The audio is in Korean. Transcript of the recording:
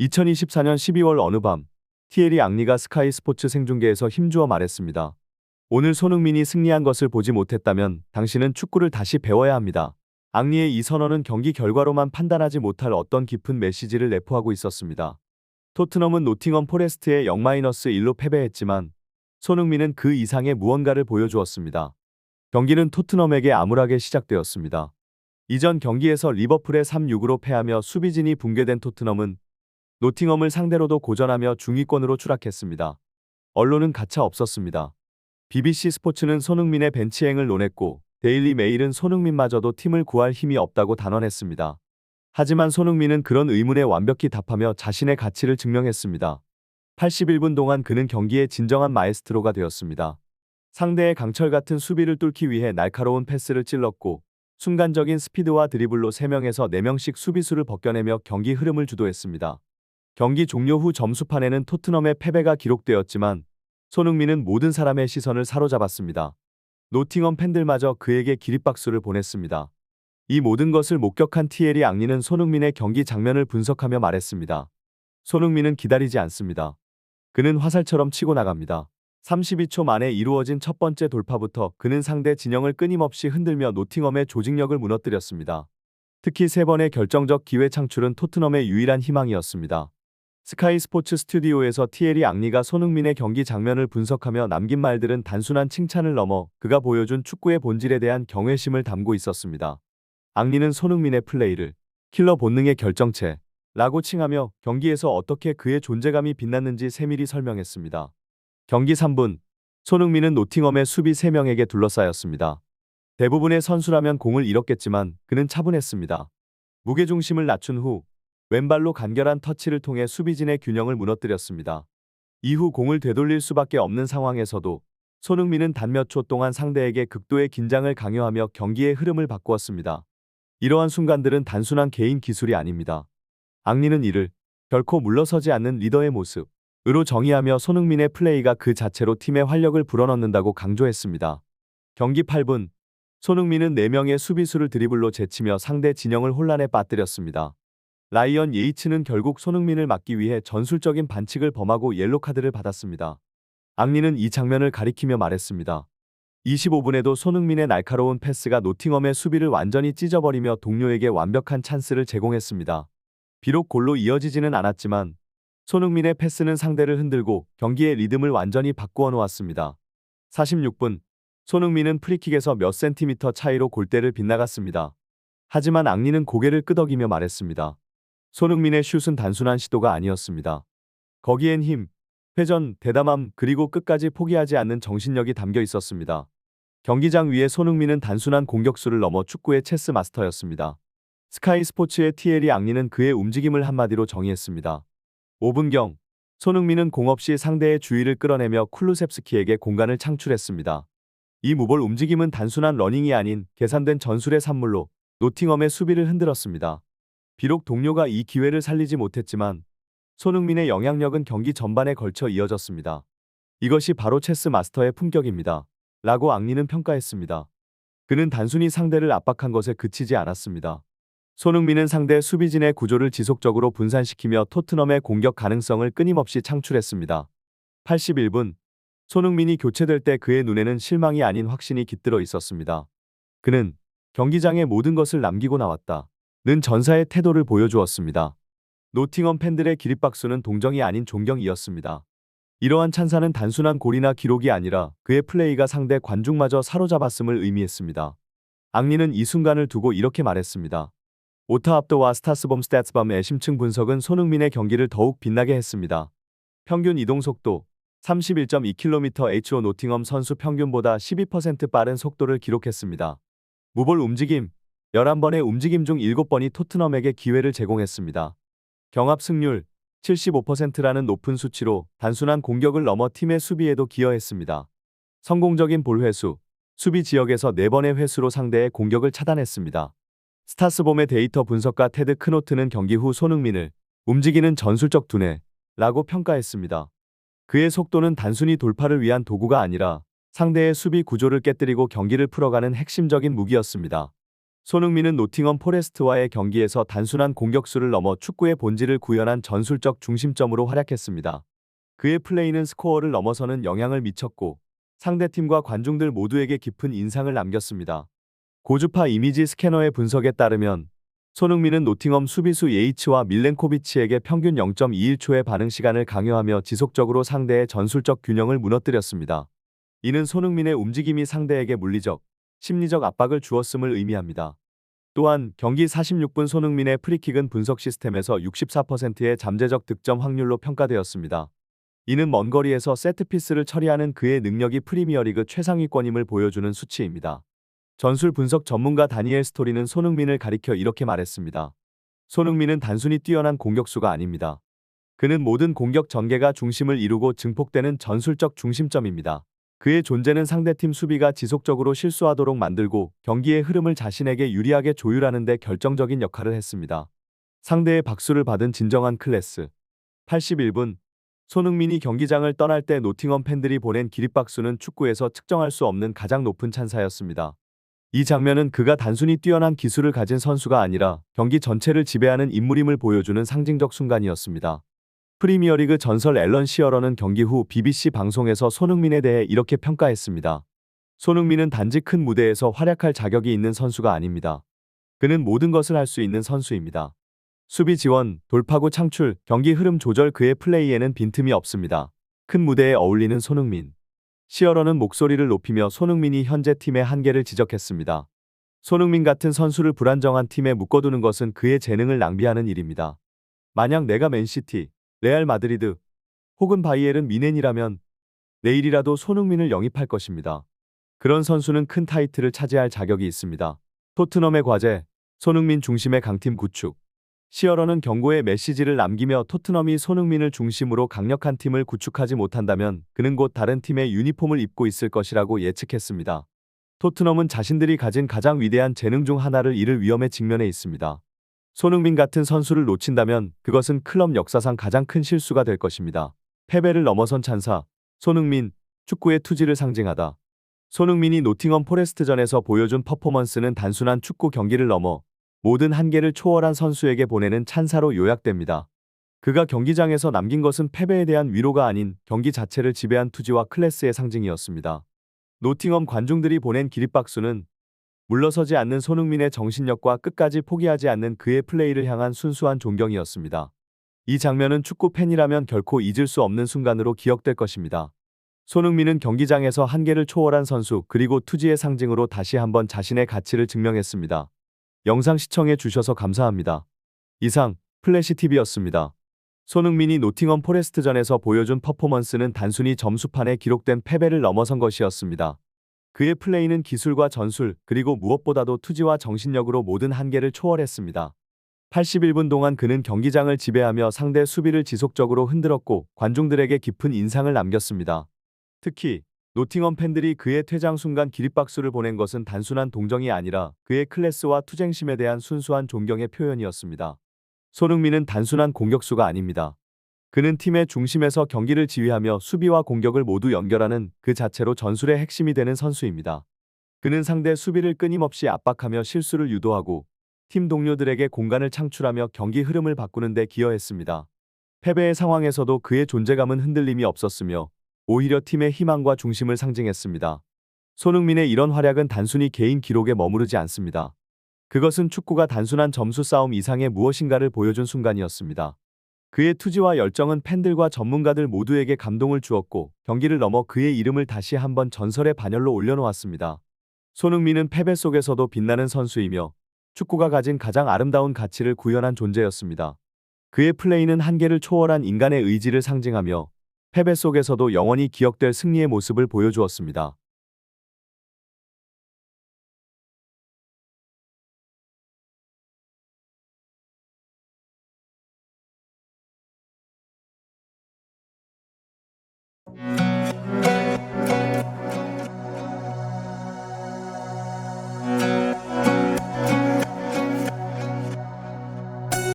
2024년 12월 어느 밤, 티에리 앙리가 스카이 스포츠 생중계에서 힘주어 말했습니다. 오늘 손흥민이 승리한 것을 보지 못했다면 당신은 축구를 다시 배워야 합니다. 앙리의 이 선언은 경기 결과로만 판단하지 못할 어떤 깊은 메시지를 내포하고 있었습니다. 토트넘은 노팅엄 포레스트에 0-1로 패배했지만 손흥민은 그 이상의 무언가를 보여주었습니다. 경기는 토트넘에게 암울하게 시작되었습니다. 이전 경기에서 리버풀에 3-6으로 패하며 수비진이 붕괴된 토트넘은 노팅엄을 상대로도 고전하며 중위권으로 추락했습니다. 언론은 가차 없었습니다. BBC 스포츠는 손흥민의 벤치행을 논했고 데일리 메일은 손흥민마저도 팀을 구할 힘이 없다고 단언했습니다. 하지만 손흥민은 그런 의문에 완벽히 답하며 자신의 가치를 증명했습니다. 81분 동안 그는 경기의 진정한 마에스트로가 되었습니다. 상대의 강철 같은 수비를 뚫기 위해 날카로운 패스를 찔렀고 순간적인 스피드와 드리블로 3명에서 4명씩 수비수를 벗겨내며 경기 흐름을 주도했습니다. 경기 종료 후 점수판에는 토트넘의 패배가 기록되었지만 손흥민은 모든 사람의 시선을 사로잡았습니다. 노팅엄 팬들마저 그에게 기립박수를 보냈습니다. 이 모든 것을 목격한 티에리 앙리는 손흥민의 경기 장면을 분석하며 말했습니다. 손흥민은 기다리지 않습니다. 그는 화살처럼 치고 나갑니다. 32초 만에 이루어진 첫 번째 돌파부터 그는 상대 진영을 끊임없이 흔들며 노팅엄의 조직력을 무너뜨렸습니다. 특히 3번의 결정적 기회 창출은 토트넘의 유일한 희망이었습니다. 스카이 스포츠 스튜디오에서 티에리 앙리가 손흥민의 경기 장면을 분석하며 남긴 말들은 단순한 칭찬을 넘어 그가 보여준 축구의 본질에 대한 경외심을 담고 있었습니다. 앙리는 손흥민의 플레이를 킬러 본능의 결정체라고 칭하며 경기에서 어떻게 그의 존재감이 빛났는지 세밀히 설명했습니다. 경기 3분, 손흥민은 노팅엄의 수비 3명에게 둘러싸였습니다. 대부분의 선수라면 공을 잃었겠지만 그는 차분했습니다. 무게중심을 낮춘 후 왼발로 간결한 터치를 통해 수비진의 균형을 무너뜨렸습니다. 이후 공을 되돌릴 수밖에 없는 상황에서도 손흥민은 단 몇 초 동안 상대에게 극도의 긴장을 강요하며 경기의 흐름을 바꾸었습니다. 이러한 순간들은 단순한 개인 기술이 아닙니다. 앙리는 이를 결코 물러서지 않는 리더의 모습으로 정의하며 손흥민의 플레이가 그 자체로 팀의 활력을 불어넣는다고 강조했습니다. 경기 8분, 손흥민은 4명의 수비수를 드리블로 제치며 상대 진영을 혼란에 빠뜨렸습니다. 라이언 예이츠는 결국 손흥민을 막기 위해 전술적인 반칙을 범하고 옐로카드를 받았습니다. 앙리는 이 장면을 가리키며 말했습니다. 25분에도 손흥민의 날카로운 패스가 노팅엄의 수비를 완전히 찢어버리며 동료에게 완벽한 찬스를 제공했습니다. 비록 골로 이어지지는 않았지만 손흥민의 패스는 상대를 흔들고 경기의 리듬을 완전히 바꾸어 놓았습니다. 46분, 손흥민은 프리킥에서 몇 센티미터 차이로 골대를 빗나갔습니다. 하지만 앙리는 고개를 끄덕이며 말했습니다. 손흥민의 슛은 단순한 시도가 아니었습니다. 거기엔 힘, 회전, 대담함, 그리고 끝까지 포기하지 않는 정신력이 담겨 있었습니다. 경기장 위에 손흥민은 단순한 공격수를 넘어 축구의 체스 마스터였습니다. 스카이 스포츠의 티에리 앙리는 그의 움직임을 한마디로 정의했습니다. 5분경, 손흥민은 공 없이 상대의 주의를 끌어내며 쿨루셉스키에게 공간을 창출했습니다. 이 무볼 움직임은 단순한 러닝이 아닌 계산된 전술의 산물로 노팅엄의 수비를 흔들었습니다. 비록 동료가 이 기회를 살리지 못했지만 손흥민의 영향력은 경기 전반에 걸쳐 이어졌습니다. 이것이 바로 체스 마스터의 품격입니다. 라고 앙리는 평가했습니다. 그는 단순히 상대를 압박한 것에 그치지 않았습니다. 손흥민은 상대 수비진의 구조를 지속적으로 분산시키며 토트넘의 공격 가능성을 끊임없이 창출했습니다. 81분, 손흥민이 교체될 때 그의 눈에는 실망이 아닌 확신이 깃들어 있었습니다. 그는 경기장의 모든 것을 남기고 나왔다. 는 전사의 태도를 보여주었습니다. 노팅엄 팬들의 기립박수는 동정이 아닌 존경이었습니다. 이러한 찬사는 단순한 골이나 기록이 아니라 그의 플레이가 상대 관중마저 사로잡았음을 의미했습니다. 앙리는 이 순간을 두고 이렇게 말했습니다. 오타압도와 스타스범 스태츠밤의 심층 분석은 손흥민의 경기를 더욱 빛나게 했습니다. 평균 이동속도 31.2km/h 노팅엄 선수 평균보다 12% 빠른 속도를 기록했습니다. 무볼 움직임 11번의 움직임 중 7번이 토트넘에게 기회를 제공했습니다. 경합 승률 75%라는 높은 수치로 단순한 공격을 넘어 팀의 수비에도 기여했습니다. 성공적인 볼 회수, 수비 지역에서 4번의 회수로 상대의 공격을 차단했습니다. 스타스봄의 데이터 분석가 테드 크노트는 경기 후 손흥민을 움직이는 전술적 두뇌라고 평가했습니다. 그의 속도는 단순히 돌파를 위한 도구가 아니라 상대의 수비 구조를 깨뜨리고 경기를 풀어가는 핵심적인 무기였습니다. 손흥민은 노팅엄 포레스트와의 경기에서 단순한 공격수를 넘어 축구의 본질을 구현한 전술적 중심점으로 활약했습니다. 그의 플레이는 스코어를 넘어서는 영향을 미쳤고 상대팀과 관중들 모두에게 깊은 인상을 남겼습니다. 고주파 이미지 스캐너의 분석에 따르면 손흥민은 노팅엄 수비수 예이츠와 밀렌코비치에게 평균 0.21초의 반응 시간을 강요하며 지속적으로 상대의 전술적 균형을 무너뜨렸습니다. 이는 손흥민의 움직임이 상대에게 물리적, 심리적 압박을 주었음을 의미합니다. 또한 경기 46분 손흥민의 프리킥은 분석 시스템에서 64%의 잠재적 득점 확률로 평가되었습니다. 이는 먼 거리에서 세트피스를 처리하는 그의 능력이 프리미어리그 최상위권임을 보여주는 수치입니다. 전술 분석 전문가 다니엘 스토리는 손흥민을 가리켜 이렇게 말했습니다. 손흥민은 단순히 뛰어난 공격수가 아닙니다. 그는 모든 공격 전개가 중심을 이루고 증폭되는 전술적 중심점입니다. 그의 존재는 상대팀 수비가 지속적으로 실수하도록 만들고 경기의 흐름을 자신에게 유리하게 조율하는 데 결정적인 역할을 했습니다. 상대의 박수를 받은 진정한 클래스. 81분 손흥민이 경기장을 떠날 때 노팅엄 팬들이 보낸 기립박수는 축구에서 측정할 수 없는 가장 높은 찬사였습니다. 이 장면은 그가 단순히 뛰어난 기술을 가진 선수가 아니라 경기 전체를 지배하는 인물임을 보여주는 상징적 순간이었습니다. 프리미어리그 전설 앨런 시어러는 경기 후 BBC 방송에서 손흥민에 대해 이렇게 평가했습니다. 손흥민은 단지 큰 무대에서 활약할 자격이 있는 선수가 아닙니다. 그는 모든 것을 할 수 있는 선수입니다. 수비 지원, 돌파구 창출, 경기 흐름 조절 그의 플레이에는 빈틈이 없습니다. 큰 무대에 어울리는 손흥민. 시어러는 목소리를 높이며 손흥민이 현재 팀의 한계를 지적했습니다. 손흥민 같은 선수를 불안정한 팀에 묶어두는 것은 그의 재능을 낭비하는 일입니다. 만약 내가 맨시티, 레알 마드리드 혹은 바이에른 미넨이라면 내일이라도 손흥민을 영입할 것입니다. 그런 선수는 큰 타이틀을 차지할 자격이 있습니다. 토트넘의 과제, 손흥민 중심의 강팀 구축. 시어러는 경고의 메시지를 남기며 토트넘이 손흥민을 중심으로 강력한 팀을 구축하지 못한다면 그는 곧 다른 팀의 유니폼을 입고 있을 것이라고 예측했습니다. 토트넘은 자신들이 가진 가장 위대한 재능 중 하나를 잃을 위험에 직면해 있습니다. 손흥민 같은 선수를 놓친다면 그것은 클럽 역사상 가장 큰 실수가 될 것입니다. 패배를 넘어선 찬사, 손흥민, 축구의 투지를 상징하다. 손흥민이 노팅엄 포레스트전에서 보여준 퍼포먼스는 단순한 축구 경기를 넘어 모든 한계를 초월한 선수에게 보내는 찬사로 요약됩니다. 그가 경기장에서 남긴 것은 패배에 대한 위로가 아닌 경기 자체를 지배한 투지와 클래스의 상징이었습니다. 노팅엄 관중들이 보낸 기립박수는 물러서지 않는 손흥민의 정신력과 끝까지 포기하지 않는 그의 플레이를 향한 순수한 존경이었습니다. 이 장면은 축구 팬이라면 결코 잊을 수 없는 순간으로 기억될 것입니다. 손흥민은 경기장에서 한계를 초월한 선수 그리고 투지의 상징으로 다시 한번 자신의 가치를 증명했습니다. 영상 시청해 주셔서 감사합니다. 이상 플래시TV였습니다. 손흥민이 노팅엄 포레스트전에서 보여준 퍼포먼스는 단순히 점수판에 기록된 패배를 넘어선 것이었습니다. 그의 플레이는 기술과 전술 그리고 무엇보다도 투지와 정신력으로 모든 한계를 초월했습니다. 81분 동안 그는 경기장을 지배하며 상대 수비를 지속적으로 흔들었고 관중들에게 깊은 인상을 남겼습니다. 특히 노팅엄 팬들이 그의 퇴장 순간 기립박수를 보낸 것은 단순한 동정이 아니라 그의 클래스와 투쟁심에 대한 순수한 존경의 표현이었습니다. 손흥민은 단순한 공격수가 아닙니다. 그는 팀의 중심에서 경기를 지휘하며 수비와 공격을 모두 연결하는 그 자체로 전술의 핵심이 되는 선수입니다. 그는 상대 수비를 끊임없이 압박하며 실수를 유도하고 팀 동료들에게 공간을 창출하며 경기 흐름을 바꾸는 데 기여했습니다. 패배의 상황에서도 그의 존재감은 흔들림이 없었으며 오히려 팀의 희망과 중심을 상징했습니다. 손흥민의 이런 활약은 단순히 개인 기록에 머무르지 않습니다. 그것은 축구가 단순한 점수 싸움 이상의 무엇인가를 보여준 순간이었습니다. 그의 투지와 열정은 팬들과 전문가들 모두에게 감동을 주었고 경기를 넘어 그의 이름을 다시 한번 전설의 반열로 올려놓았습니다. 손흥민은 패배 속에서도 빛나는 선수이며 축구가 가진 가장 아름다운 가치를 구현한 존재였습니다. 그의 플레이는 한계를 초월한 인간의 의지를 상징하며 패배 속에서도 영원히 기억될 승리의 모습을 보여주었습니다.